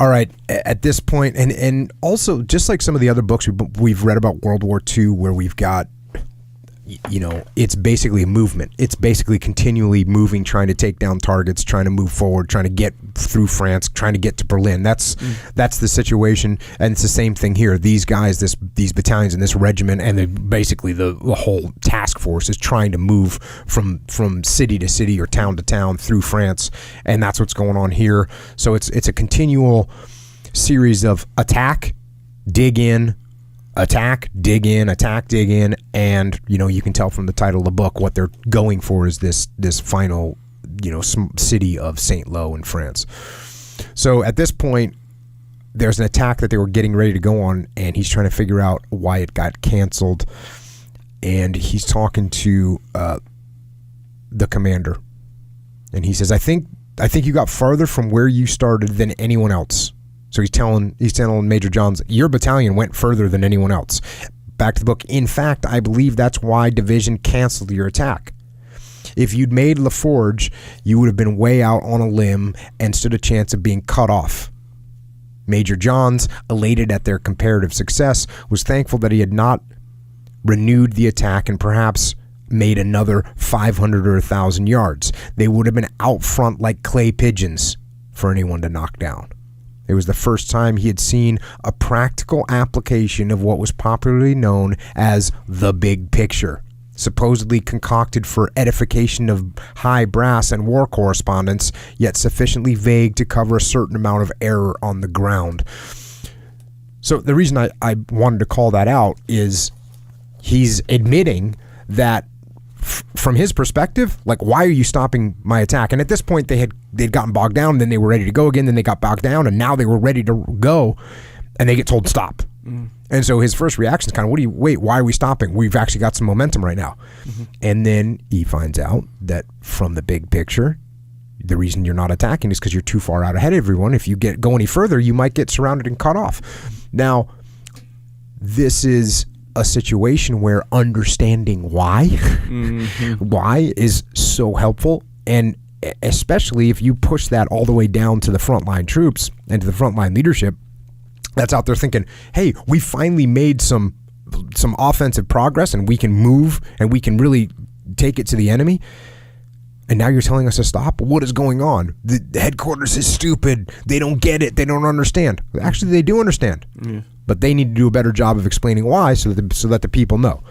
all right, at this point, and also just like some of the other books we've read about World War II, where we've got, it's basically a movement. It's basically continually moving, trying to take down targets, trying to move forward, trying to get through France, trying to get to Berlin. That's the situation, and it's the same thing here. These guys, these battalions and this regiment, and basically the whole task force is trying to move from city to city or town to town through France, and that's what's going on here. So it's a continual series of attack, dig in, attack, dig in, attack, dig in, and you can tell from the title of the book what they're going for is this final city of Saint-Lô in France. So at this point, there's an attack that they were getting ready to go on, and he's trying to figure out why it got canceled, and he's talking to the commander, and he says, I think you got farther from where you started than anyone else. So he's telling Major Johns, your battalion went further than anyone else. Back to the book. In fact, I believe that's why division canceled your attack. If you'd made La Forge, you would have been way out on a limb and stood a chance of being cut off. Major Johns, elated at their comparative success, was thankful that he had not renewed the attack and perhaps made another 500 or 1,000 yards. They would have been out front like clay pigeons for anyone to knock down. It was the first time he had seen a practical application of what was popularly known as the big picture, supposedly concocted for edification of high brass and war correspondents, yet sufficiently vague to cover a certain amount of error on the ground. So the reason I wanted to call that out is he's admitting that from his perspective, like, why are you stopping my attack? And at this point, they'd gotten bogged down, then they were ready to go again, then they got bogged down, and now they were ready to go, and they get told stop. And so his first reaction is kind of, why are we stopping? We've actually got some momentum right now. And then he finds out that from the big picture, the reason you're not attacking is because you're too far out ahead of everyone. If you go any further, you might get surrounded and cut off. Now, this is a situation where understanding why is so helpful, and especially if you push that all the way down to the frontline troops and to the frontline leadership that's out there thinking, hey, we finally made some offensive progress and we can move and we can really take it to the enemy, and now you're telling us to stop? What is going on? The headquarters is stupid. They don't get it. They don't understand. Actually, they do understand. But they need to do a better job of explaining why so that the people know.